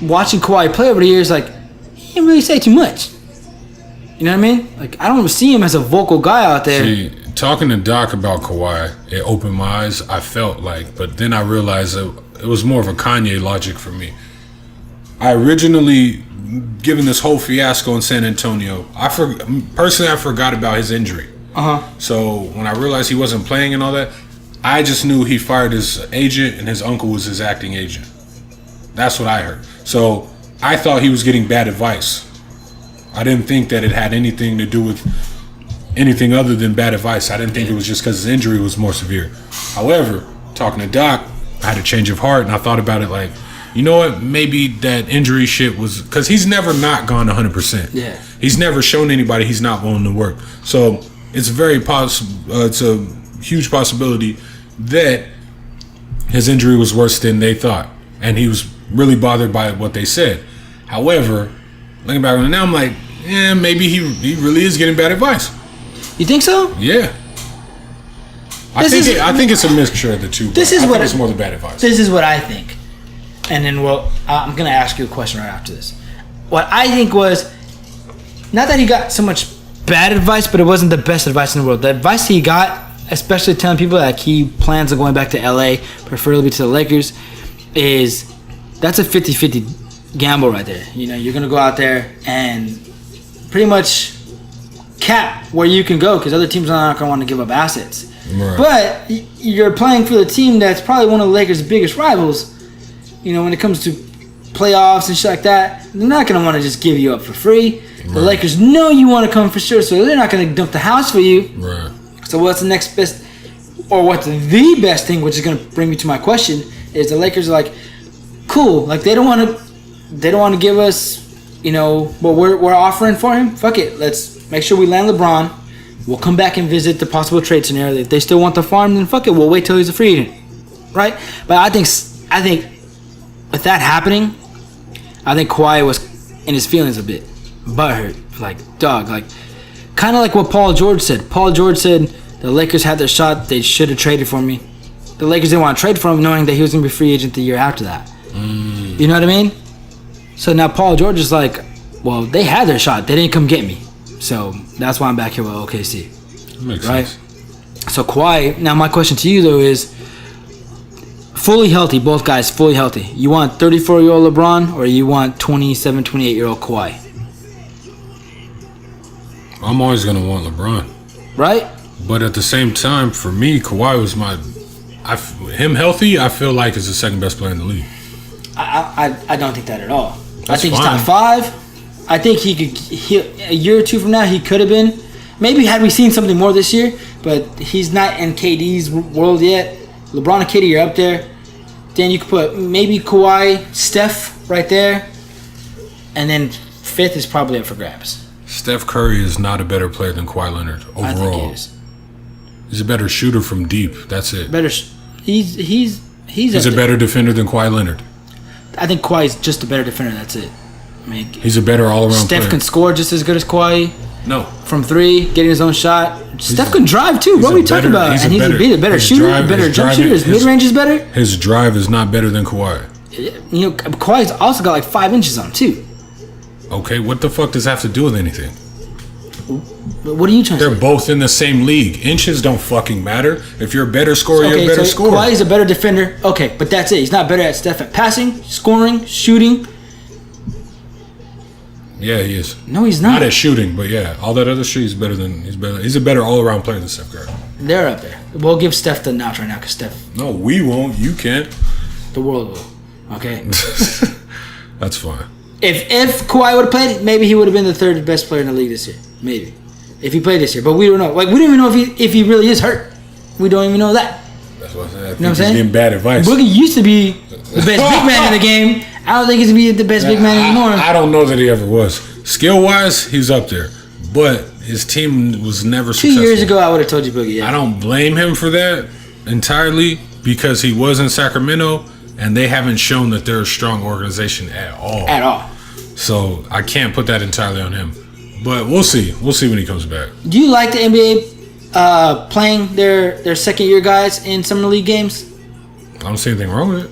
watching Kawhi play over the years, like, he didn't really say too much. You know what I mean? Like, I don't see him as a vocal guy out there. See, talking to Doc about Kawhi, it opened my eyes. I felt like, but then I realized it was more of a Kanye logic for me. I originally, given this whole fiasco in San Antonio, I forgot about his injury. So when I realized he wasn't playing and all that, I just knew he fired his agent and his uncle was his acting agent. That's what I heard. So I thought he was getting bad advice. I didn't think that it had anything to do with anything other than bad advice. I didn't think it was just because his injury was more severe. However, talking to Doc, I had a change of heart and I thought about it like, you know what, maybe that injury shit was, because he's never not gone 100%. Yeah. He's never shown anybody he's not willing to work. So it's very possible, it's a huge possibility that his injury was worse than they thought. And he was really bothered by what they said. However, looking back on it now, I'm like, yeah, maybe he really is getting bad advice. You think so? Yeah. I think it's a mixture of the two. I think it's more the bad advice. This is what I think. And then, I'm going to ask you a question right after this. What I think was, not that he got so much bad advice, but it wasn't the best advice in the world. The advice he got, especially telling people that he plans on going back to LA, preferably to the Lakers, is that's a 50-50 gamble right there. You know, you're going to go out there and pretty much cap where you can go because other teams are not going to want to give up assets. Right. But you're playing for the team that's probably one of the Lakers' biggest rivals. You know, when it comes to playoffs and shit like that, they're not going to want to just give you up for free. Right. The Lakers know you want to come for sure, so they're not going to dump the house for you. Right. So what's the next best, or what's the best thing, which is going to bring me to my question, is the Lakers are like, cool, like they don't want to give us, you know, what we're offering for him. Fuck it, let's make sure we land LeBron. We'll come back and visit the possible trade scenario. If they still want the farm, then fuck it, we'll wait till he's a free agent, right? But I think with that happening, I think Kawhi was in his feelings a bit, butthurt, like dog, like kind of like what Paul George said. Paul George said the Lakers had their shot; they should have traded for me. The Lakers didn't want to trade for him, knowing that he was going to be a free agent the year after that. You know what I mean? So now Paul George is like, well, they had their shot; they didn't come get me. So that's why I'm back here with OKC. That makes right? sense. So Kawhi. Now my question to you though is, fully healthy, both guys fully healthy. You want 34-year-old LeBron or you want 27, 28-year-old Kawhi? I'm always going to want LeBron. Right? But at the same time, for me, Kawhi was him healthy, I feel like is the second best player in the league. I don't think that at all. That's I think fine. he's top 5. I think a year or two from now, he could have been. Maybe had we seen something more this year, but he's not in KD's world yet. LeBron and KD are up there. Then you could put maybe Kawhi, Steph right there. And then 5th is probably up for grabs. Steph Curry is not a better player than Kawhi Leonard overall. I think he is. He's a better shooter from deep. That's it. He's a better defender than Kawhi Leonard. I think Kawhi's just a better defender. That's it. I mean, he's a better all-around player. Steph can score just as good as Kawhi. No. From 3, getting his own shot. Steph can drive too. What are we talking about? And he's a better shooter, better jump shooter. His mid-range is better. His drive is not better than Kawhi. You know, Kawhi's also got like 5 inches on him too. Okay, what the fuck does that have to do with anything? What are you trying to say? They're both in the same league. Inches don't fucking matter. If you're a better scorer, you're a better scorer. Kawhi's a better defender. Okay, but that's it. He's not better at Steph at passing, scoring, shooting. Yeah, he is. No, he's not. Not at shooting, but yeah, all that other shit, he's better. He's a better all-around player than Steph Curry. They're up there. We'll give Steph the notch right now because Steph. No, we won't. You can't. The world will. Okay. That's fine. If Kawhi would have played, maybe he would have been the 3rd best player in the league this year. Maybe. If he played this year. But we don't know. Like, we don't even know if he really is hurt. We don't even know that. That's what I said. I think you know what I'm saying? He's getting bad advice. Boogie used to be the best big man in the game. I don't think he's going to be the best big man anymore. I don't know that he ever was. Skill-wise, he's up there. But his team was never successful. 2 years ago, I would have told you Boogie, yeah. I don't blame him for that entirely because he was in Sacramento and they haven't shown that they're a strong organization at all. At all. So I can't put that entirely on him. But we'll see. We'll see when he comes back. Do you like the NBA playing their second-year guys in summer league games? I don't see anything wrong with it.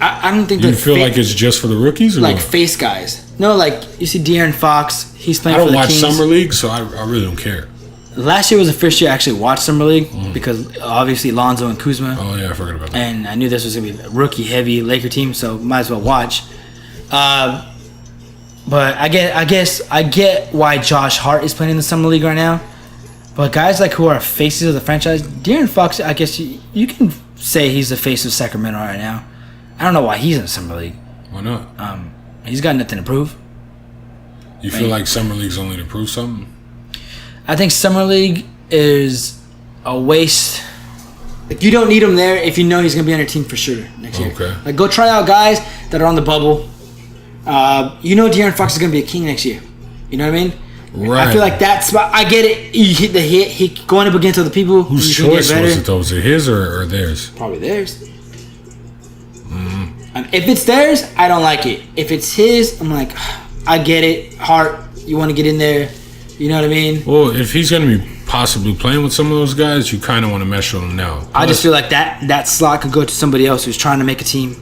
I don't think you feel like it's just for the rookies, or like what? Face guys. No, like you see De'Aaron Fox. He's playing. I don't for the watch Kings. summer league, so I really don't care. Last year was the first year I actually watched summer league because obviously Lonzo and Kuzma. Oh yeah, I forgot about that. And I knew this was gonna be a rookie-heavy Laker team, so might as well watch. But I get why Josh Hart is playing in the summer league right now. But guys like who are faces of the franchise, De'Aaron Fox, I guess you can say he's the face of Sacramento right now. I don't know why he's in the summer league. Why not? He's got nothing to prove. You feel like summer league's only to prove something? I think summer league is a waste. Like you don't need him there if you know he's gonna be on your team for sure next year. Okay. Like go try out guys that are on the bubble. You know De'Aaron Fox is gonna be a king next year. You know what I mean? Right. I feel like that's. I get it. You hit the hit. He going up against other people. Whose choice was it though? Was it his or theirs? Probably theirs. If it's theirs, I don't like it. If it's his, I'm like, I get it. Hart, you want to get in there. You know what I mean? Well, if he's going to be possibly playing with some of those guys, you kind of want to mesh with them now. I just feel like that slot could go to somebody else who's trying to make a team.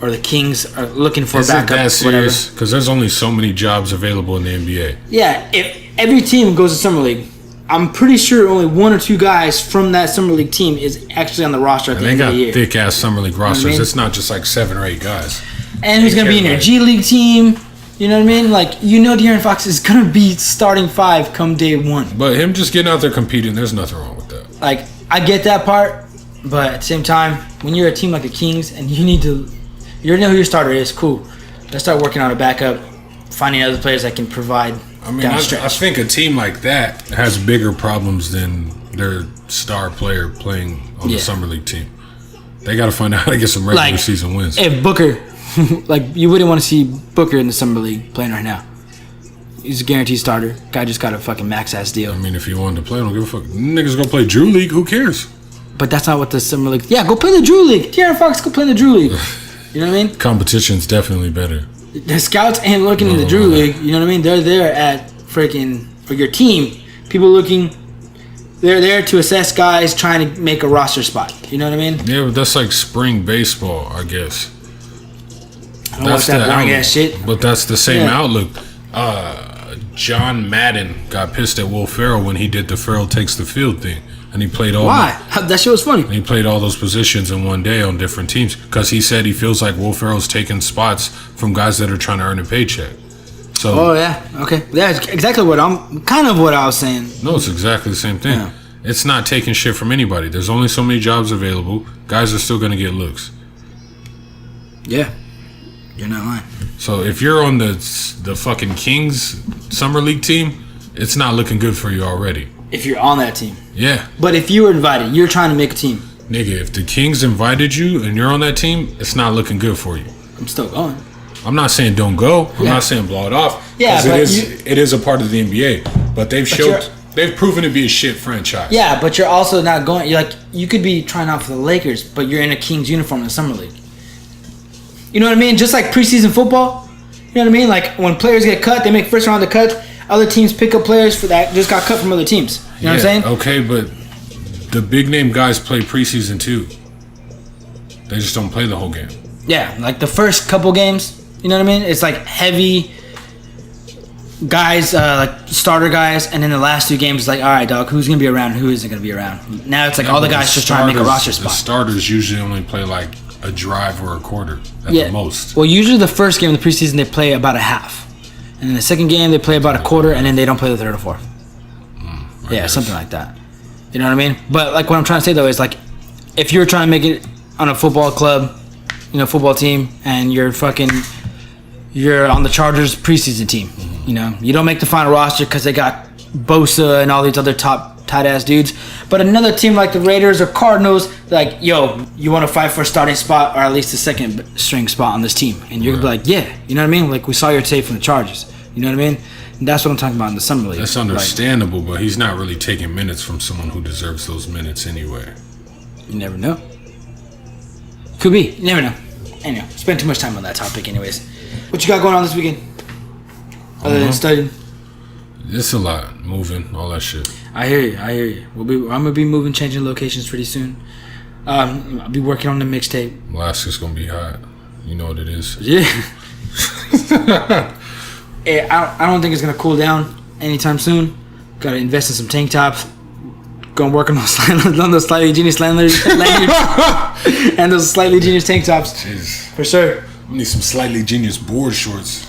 or the Kings are looking for Is a backup. Is that serious? Because there's only so many jobs available in the NBA. Yeah, if every team goes to Summer League, I'm pretty sure only 1 or 2 guys from that Summer League team is actually on the roster at the end of the year. They got thick-ass Summer League rosters. You know what I mean? It's not just like 7 or 8 guys. And who's going to be in your G League team? You know what I mean? Like, De'Aaron Fox is going to be starting 5 come day 1. But him just getting out there competing, there's nothing wrong with that. Like, I get that part, but at the same time, when you're a team like the Kings and you already know who your starter is, cool. Let's start working on a backup, finding other players that can provide. I mean, I think a team like that has bigger problems than their star player playing on the Summer League team. They got to find out how to get some regular season wins. If Booker, you wouldn't want to see Booker in the Summer League playing right now. He's a guaranteed starter. Guy just got a fucking max-ass deal. I mean, if he wanted to play, I don't give a fuck. Niggas go play Drew League, who cares? But that's not what the Summer League... Yeah, go play the Drew League. De'Aaron Fox, go play in the Drew League. You know what I mean? Competition's definitely better. The scouts ain't looking in the Drew League. You know what I mean? They're there at freaking... For your team. People looking... They're there to assess guys trying to make a roster spot. You know what I mean? Yeah, but that's like spring baseball, I guess. I don't watch that boring ass shit. But that's the same outlook. John Madden got pissed at Will Ferrell when he did the Ferrell takes the field thing. And he played all... Why? That shit was funny. And he played all those positions in one day on different teams. Because he said he feels like Will Ferrell's taking spots from guys that are trying to earn a paycheck. So, oh, yeah. Okay. That's exactly what I was saying. No, it's exactly the same thing. Yeah. It's not taking shit from anybody. There's only so many jobs available. Guys are still going to get looks. Yeah. You're not lying. So if you're on the fucking Kings Summer League team, it's not looking good for you already. If you're on that team. Yeah. But if you were invited, you're trying to make a team. Nigga, if the Kings invited you and you're on that team, it's not looking good for you. I'm still going. I'm not saying don't go. I'm not saying blow it off. Yeah, but it is a part of the NBA. But they've proven to be a shit franchise. Yeah, but you're also not going. You could be trying out for the Lakers, but you're in a Kings uniform in the Summer League. You know what I mean? Just like preseason football. You know what I mean? Like when players get cut, they make first round of cuts. Other teams pick up players for that just got cut from other teams. You know what I'm saying? Okay, but the big name guys play preseason too. They just don't play the whole game. Yeah, like the first couple games. You know what I mean? It's like heavy guys, like starter guys, and then the last 2 games, it's like, all right, dog, who's gonna be around? Who isn't gonna be around? Now it's like all the guys just trying to make a roster spot. The starters usually only play like a drive or a quarter at the most. Well, usually the first game of the preseason they play about a half, and then the second game they play about a quarter, and then they don't play the third or fourth. Something like that. You know what I mean? But like what I'm trying to say though is like, if you're trying to make it on a football club, football team, and you're on the Chargers preseason team. You know, you don't make the final roster because they got Bosa and all these other top tight ass dudes. But another team like the Raiders or Cardinals, like, yo, you want to fight for a starting spot or at least a second string spot on this team, and you're gonna be like, yeah, you know what I mean? Like we saw your tape from the Chargers. You know what I mean? And that's what I'm talking about in the Summer League. That's understandable, but he's not really taking minutes from someone who deserves those minutes anyway. You never know. Could be. You never know. Anyway, spend too much time on that topic anyways. What you got going on this weekend? Other than studying? It's a lot. Moving, all that shit. I hear you. I'm going to be moving, changing locations pretty soon. I'll be working on the mixtape. Alaska's going to be hot. You know what it is. Yeah. Hey, I don't think it's going to cool down anytime soon. Got to invest in some tank tops. Going working on those Slightly Genius lanyards and those Slightly Genius tank tops. Jeez. For sure. We need some Slightly Genius board shorts.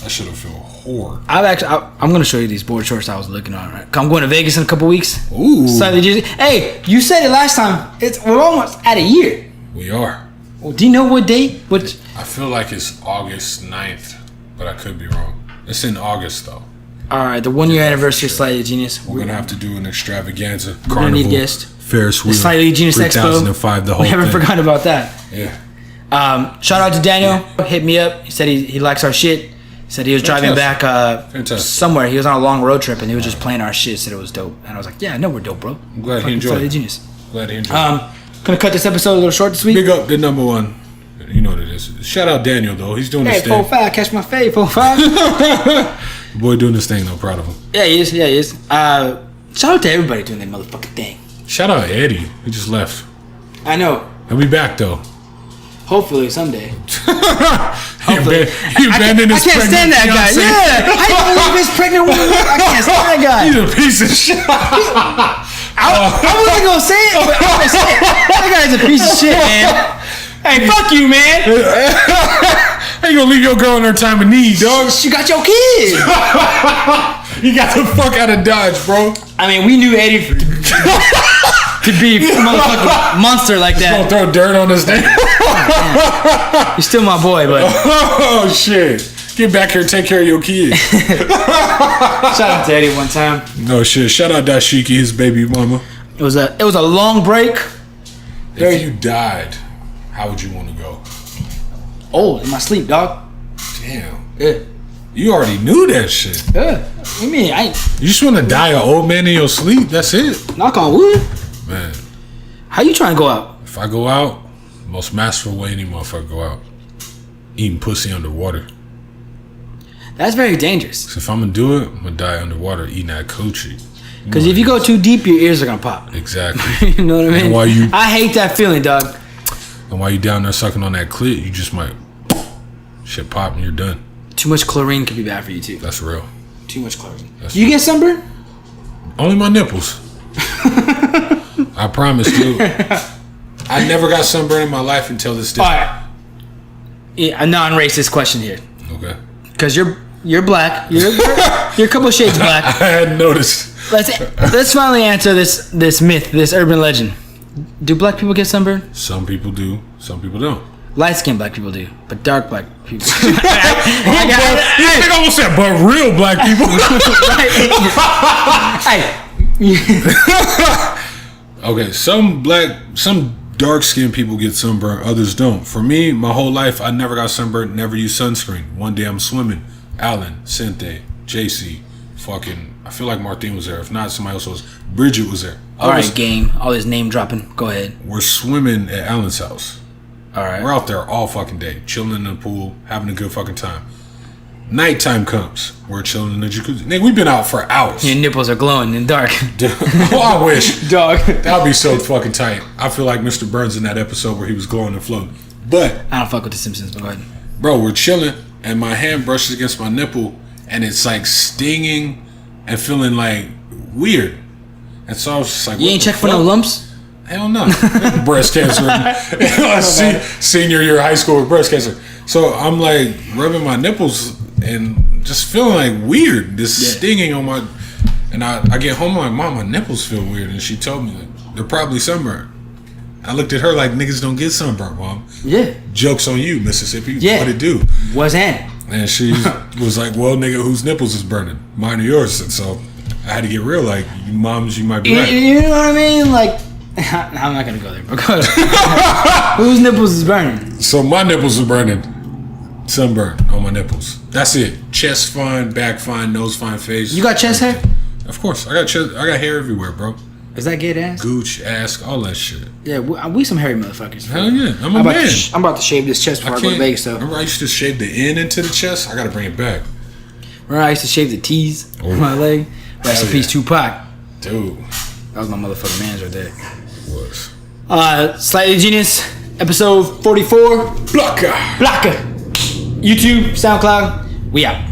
I should have felt whore. I'm going to show you these board shorts I was looking on. Right? I'm going to Vegas in a couple weeks. Ooh. Slightly Genius. Hey, you said it last time. We're almost at a year. We are. Well, do you know what date? I feel like it's August 9th, but I could be wrong. It's in August, though. All right, the 1 year anniversary of Slightly Genius. We're going to have to do an extravaganza. We're going to need guests. Ferris wheel. The Slightly Genius Expo. 2005, the whole thing. We haven't forgotten about that. Yeah. Shout out to Daniel. Hit me up. He said he likes our shit. He said he was driving back somewhere. He was on a long road trip and he was just playing our shit. Said it was dope. And I was like, yeah, I know we're dope, bro. I'm glad he enjoyed Slightly it. Genius. Glad he enjoyed it. Gonna cut this episode a little short this week. Big up the number one. You know what it is. Shout out Daniel, though. He's doing his thing. 4-5. Catch my fade, 4-5. Boy doing this thing, though. Proud of him. Yeah, he is. Shout out to everybody doing their motherfucking thing. Shout out Eddie. He just left. I know. He'll be back, though. Hopefully someday. Hopefully. You abandoned his pregnant stand that guy. fiance. Yeah. How you gonna leave his pregnant woman? I can't stand that guy. He's a piece of shit. I wasn't gonna say it, but I'm gonna say it. That guy's a piece of shit, man. Hey, fuck you, man. How you gonna leave your girl in her time of need, dog? She got your kid. You got the fuck out of Dodge, bro. I mean, we knew Eddie to be a motherfucking monster like that. Don't throw dirt on this thing. He's still my boy, but oh shit. Get back here and take care of your kid. shout out to Eddie one time. No shit. Shout out Dashiki, his baby mama. It was a long break. If you died, how would you want to go? Old in my sleep, dog. Damn. Yeah. You already knew that shit. Yeah. What you mean? You just want to die an old man in your sleep? That's it. Knock on wood. Man. How you trying to go out? If I go out, most masterful way any motherfucker go out. Eating pussy underwater. That's very dangerous. So if I'm gonna do it, I'm gonna die underwater eating that coochie. Because if you go too deep, your ears are gonna pop. Exactly. You know what I mean? And I hate that feeling, dog. And while you down there sucking on that clit, you just might shit pop and you're done. Too much chlorine could be bad for you too. That's real. Too much chlorine. You get sunburned? Only my nipples. I promise, dude. I never got sunburned in my life until this day. All right. Yeah, a non-racist question here. Okay. Because you're black. You're a couple of shades black. I hadn't noticed. Let's finally answer this myth, this urban legend. Do black people get sunburned? Some people do. Some people don't. Light-skinned black people do, but dark black people. I almost said, but real black people. Okay, some dark-skinned people get sunburned, others don't. For me, my whole life, I never got sunburned, never used sunscreen. One day I'm swimming. Alan, Cynthia, JC, fucking, I feel like Martine was there. If not, somebody else was. Bridget was there. All right, gang. All this name dropping. Go ahead. We're swimming at Alan's house. All right. We're out there all fucking day, chilling in the pool, having a good fucking time. Nighttime comes, we're chilling in the jacuzzi. Nigga, we've been out for hours. Your nipples are glowing in dark. Oh, I wish. Dog. That'd be so fucking tight. I feel like Mr. Burns in that episode where he was glowing and floating. But I don't fuck with The Simpsons, but go ahead. Bro, we're chilling, and my hand brushes against my nipple, and it's like stinging and feeling like weird. And so I was just like, you ain't check for no lumps? Hell no. Breast cancer. Senior year of high school with breast cancer. So I'm like rubbing my nipples and just feeling like weird. This stinging on my... And I get home, I'm like, Mom, my nipples feel weird. And she told me, like, they're probably sunburned. I looked at her like, niggas don't get sunburned, Mom. Yeah. Joke's on you, Mississippi. Yeah. What'd it do? What's that? And she was like, well, nigga, whose nipples is burning? Mine or yours? And so I had to get real, like, you moms, you might be right. You know what I mean? Like, I'm not gonna go there, bro. Whose nipples is burning? So my nipples are burning. Sunburn on my nipples. That's it. Chest fine, back fine, nose fine, face. You got chest hair? Of course. I got hair everywhere, bro. Is that good ass? Gooch, ass, all that shit. Yeah, we some hairy motherfuckers. Hell yeah. I'm a man. I'm about to shave this chest before I go to Vegas, though. Remember I used to shave the end into the chest? I gotta bring it back. Remember I used to shave the T's on my leg? Rest in peace, Tupac. Dude. That was my motherfucking man's right there. Was. Slightly Genius, episode 44. Blocka. YouTube, SoundCloud. We out.